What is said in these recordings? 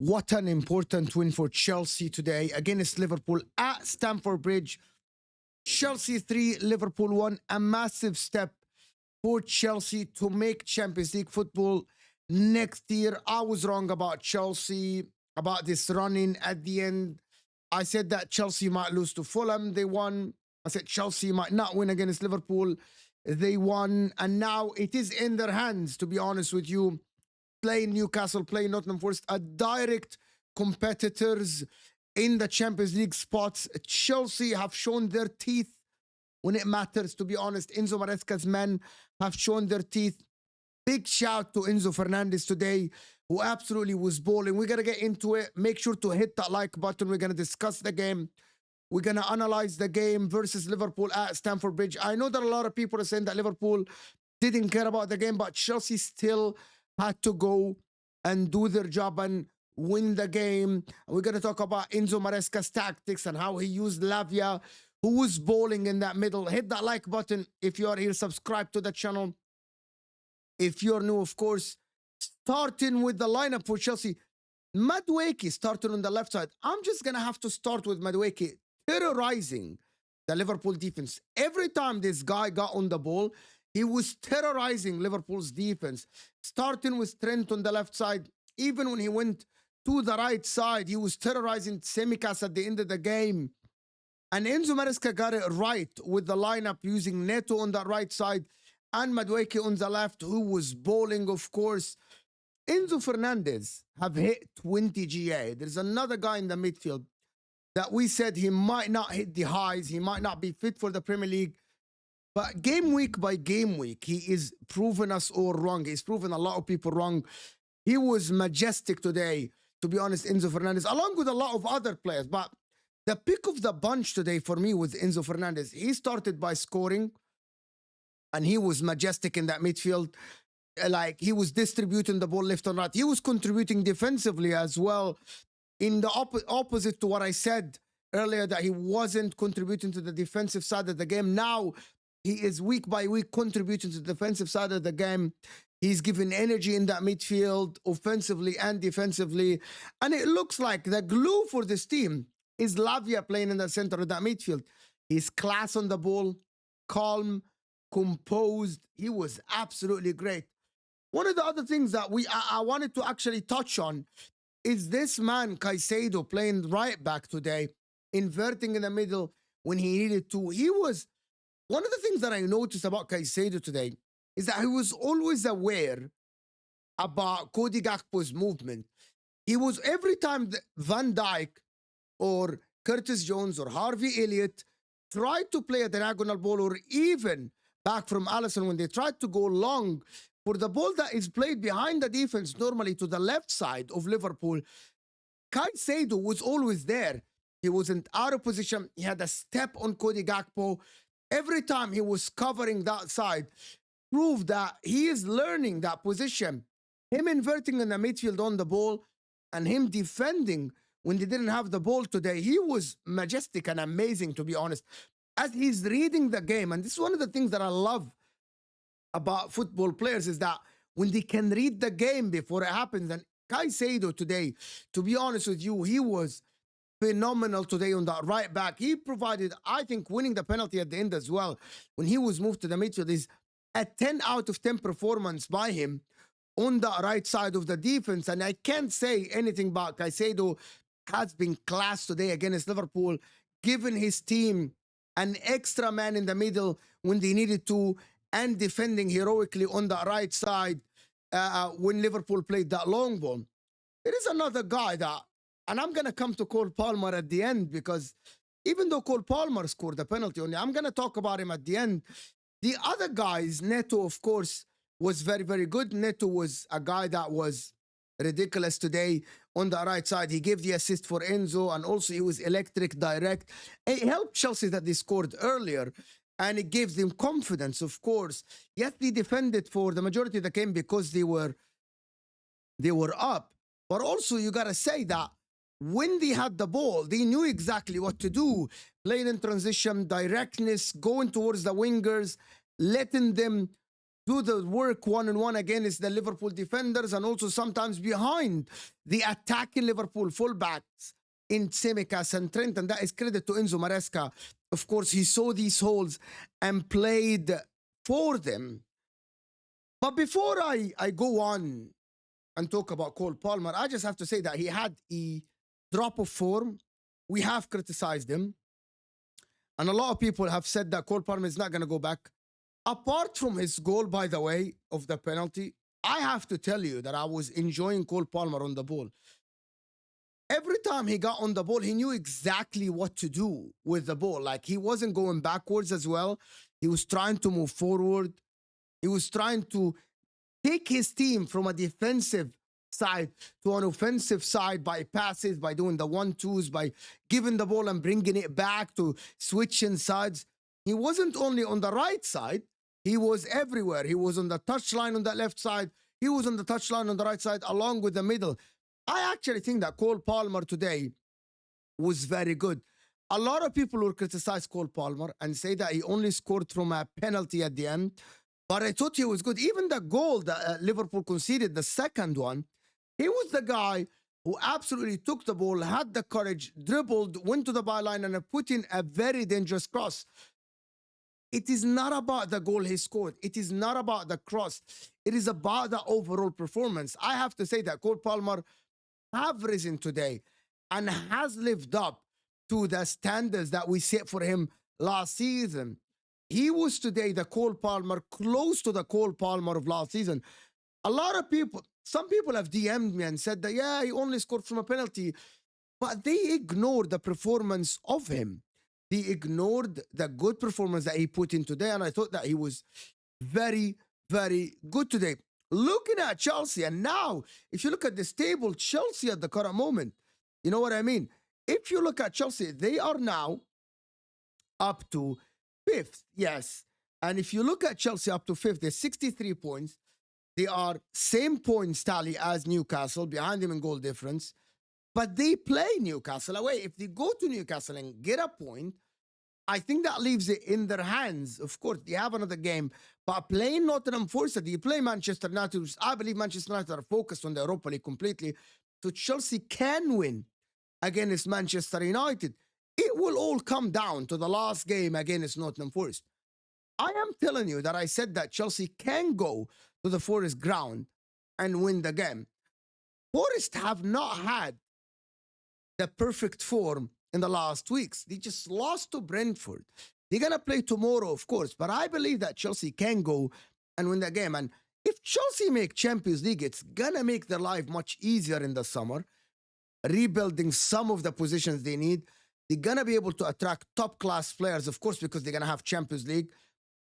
What an important win for Chelsea today against Liverpool at Stamford Bridge. Chelsea 3, Liverpool 1. A massive step for Chelsea to make Champions League football next year. I was wrong about Chelsea, about this running at the end. I said that Chelsea might lose to Fulham. They won. I said Chelsea might not win against Liverpool. They won. And now it is in their hands, to be honest with you. Playing Newcastle, playing Nottingham Forest, are direct competitors in the Champions League spots. Chelsea have shown their teeth when it matters, to be honest. Enzo Maresca's men have shown their teeth. Big shout to Enzo Fernández today, who absolutely was balling. We're going to get into it. Make sure to hit that like button. We're going to discuss the game. We're going to analyze the game versus Liverpool at Stamford Bridge. I know that a lot of people are saying that Liverpool didn't care about the game, but Chelsea still had to go and do their job and win the game. We're going to talk about Enzo Maresca's tactics and how he used Lavia, who was bowling in that middle. Hit that like button if you are here. Subscribe to the channel if you're new, of course. Starting with the lineup for Chelsea. Madueke started on the left side. I'm just going to have to start with Madueke terrorizing the Liverpool defense. Every time this guy got on the ball, he was terrorizing Liverpool's defense. Starting with Trent on the left side. Even when he went to the right side, he was terrorizing Tsimikas at the end of the game. And Enzo Maresca got it right with the lineup, using Neto on the right side and Madueke on the left, who was bowling, of course. Enzo Fernández have hit 20 GA. There's another guy in the midfield that we said he might not hit the highs. He might not be fit for the Premier League. But game week by game week, he is proving us all wrong. He's proven a lot of people wrong. He was majestic today, to be honest, Enzo Fernández, along with a lot of other players. But the pick of the bunch today for me was Enzo Fernández. He started by scoring, and he was majestic in that midfield. Like, he was distributing the ball left and right. He was contributing defensively as well. In the opposite to what I said earlier, that he wasn't contributing to the defensive side of the game. Now, he is week by week contributing to the defensive side of the game. He's giving energy in that midfield, offensively and defensively. And it looks like the glue for this team is Lavia playing in the center of that midfield. He's class on the ball, calm, composed. He was absolutely great. One of the other things that I wanted to actually touch on is this man, Caicedo, playing right back today, inverting in the middle when he needed to. He was... One of the things that I noticed about Caicedo today is that he was always aware about Cody Gakpo's movement. He was, every time Van Dijk or Curtis Jones or Harvey Elliott tried to play a diagonal ball, or even back from Alisson when they tried to go long for the ball that is played behind the defense, normally to the left side of Liverpool, Caicedo was always there. He wasn't out of position. He had a step on Cody Gakpo. Every time he was covering that side, proved that he is learning that position. Him inverting in the midfield on the ball and him defending when they didn't have the ball today, he was majestic and amazing, to be honest. As he's reading the game, and this is one of the things that I love about football players, is that when they can read the game before it happens. And Caicedo today, to be honest with you, he was phenomenal today on that right back. He provided, I think, winning the penalty at the end as well. When he was moved to the midfield, is a 10 out of 10 performance by him on the right side of the defense. And I can't say anything about Caicedo. Has been class today against Liverpool, giving his team an extra man in the middle when they needed to, and defending heroically on the right side when Liverpool played that long ball. There is another guy that, and I'm going to come to Cole Palmer at the end, because even though Cole Palmer scored the penalty only, I'm going to talk about him at the end. The other guys, Neto, of course, was very, very good. Neto was a guy that was ridiculous today on the right side. He gave the assist for Enzo, and also he was electric, direct. It helped Chelsea that they scored earlier, and it gave them confidence, of course. Yes, they defended for the majority of the game because they were up. But also, you got to say that when they had the ball, they knew exactly what to do. Playing in transition, directness, going towards the wingers, letting them do the work one-on-one against the Liverpool defenders and also sometimes behind the attacking Liverpool fullbacks in Tsimikas and Trent, and that is credit to Enzo Maresca. Of course, he saw these holes and played for them. But before I go on and talk about Cole Palmer, I just have to say that he had a drop of form. We have criticized him. And a lot of people have said that Cole Palmer is not going to go back. Apart from his goal, by the way, of the penalty, I have to tell you that I was enjoying Cole Palmer on the ball. Every time he got on the ball, he knew exactly what to do with the ball. Like, he wasn't going backwards as well. He was trying to move forward. He was trying to take his team from a defensive side to an offensive side by passes, by doing the 1-2s, by giving the ball and bringing it back, to switching sides. He wasn't only on the right side, he was everywhere. He was on the touchline on the left side. He was on the touchline on the right side, along with the middle. I actually think that Cole Palmer today was very good. A lot of people will criticize Cole Palmer and say that he only scored from a penalty at the end. But I thought he was good. Even the goal that Liverpool conceded, the second one, he was the guy who absolutely took the ball, had the courage, dribbled, went to the byline, and put in a very dangerous cross. It is not about the goal he scored. It is not about the cross. It is about the overall performance. I have to say that Cole Palmer have risen today and has lived up to the standards that we set for him last season. He was today the Cole Palmer, close to the Cole Palmer of last season. A lot of people, some people have DM'd me and said that, yeah, he only scored from a penalty, but they ignored the performance of him. They ignored the good performance that he put in today, and I thought that he was very, very good today. Looking at Chelsea, and now, if you look at this table, Chelsea at the current moment, you know what I mean? If you look at Chelsea, they are now up to 5th, yes. And if you look at Chelsea up to 5th, they're 63 points. They are same points tally as Newcastle, behind them in goal difference. But they play Newcastle away. If they go to Newcastle and get a point, I think that leaves it in their hands. Of course, they have another game. But playing Nottingham Forest, they play Manchester United, which I believe Manchester United are focused on the Europa League completely. So Chelsea can win against Manchester United. It will all come down to the last game against Nottingham Forest. I am telling you that I said that Chelsea can go to the Forest ground and win the game. Forest have not had the perfect form in the last weeks. They just lost to Brentford. They're going to play tomorrow, of course, but I believe that Chelsea can go and win the game. And if Chelsea make Champions League, it's going to make their life much easier in the summer, rebuilding some of the positions they need. They're going to be able to attract top-class players, of course, because they're going to have Champions League.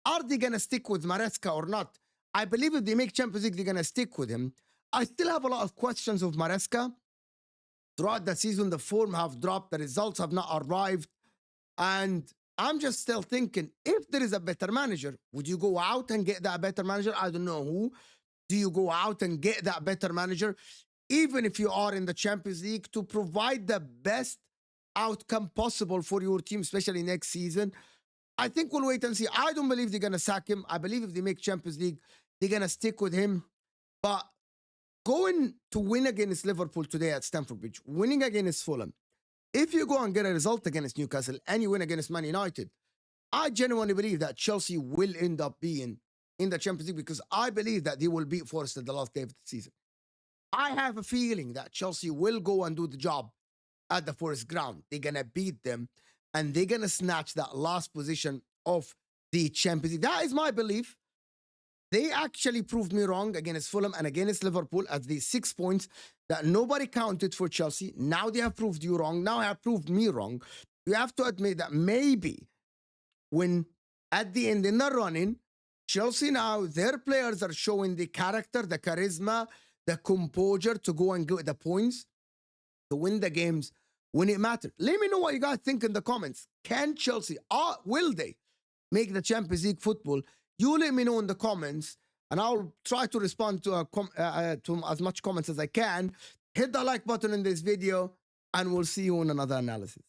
Are they going to stick with Maresca or not? I believe if they make Champions League, they're going to stick with him. I still have a lot of questions of Maresca. Throughout the season, the form have dropped. The results have not arrived. And I'm just still thinking, if there is a better manager, would you go out and get that better manager? I don't know who. Do you go out and get that better manager, even if you are in the Champions League, to provide the best outcome possible for your team, especially next season? I think we'll wait and see. I don't believe they're going to sack him. I believe if they make Champions League, they're going to stick with him. But going to win against Liverpool today at Stamford Bridge, winning against Fulham, if you go and get a result against Newcastle and you win against Man United, I genuinely believe that Chelsea will end up being in the Champions League, because I believe that they will beat Forest at the last day of the season. I have a feeling that Chelsea will go and do the job at the Forest ground. They're going to beat them and they're going to snatch that last position of the Champions League. That is my belief. They actually proved me wrong against Fulham and against Liverpool at the 6 points that nobody counted for Chelsea. Now they have proved you wrong. Now they have proved me wrong. You have to admit that maybe when at the end in the running, Chelsea now, their players are showing the character, the charisma, the composure to go and get the points, to win the games when it matters. Let me know what you guys think in the comments. Can Chelsea, will they make the Champions League football? You let me know in the comments, and I'll try to respond to as much comments as I can. Hit the like button in this video, and we'll see you in another analysis.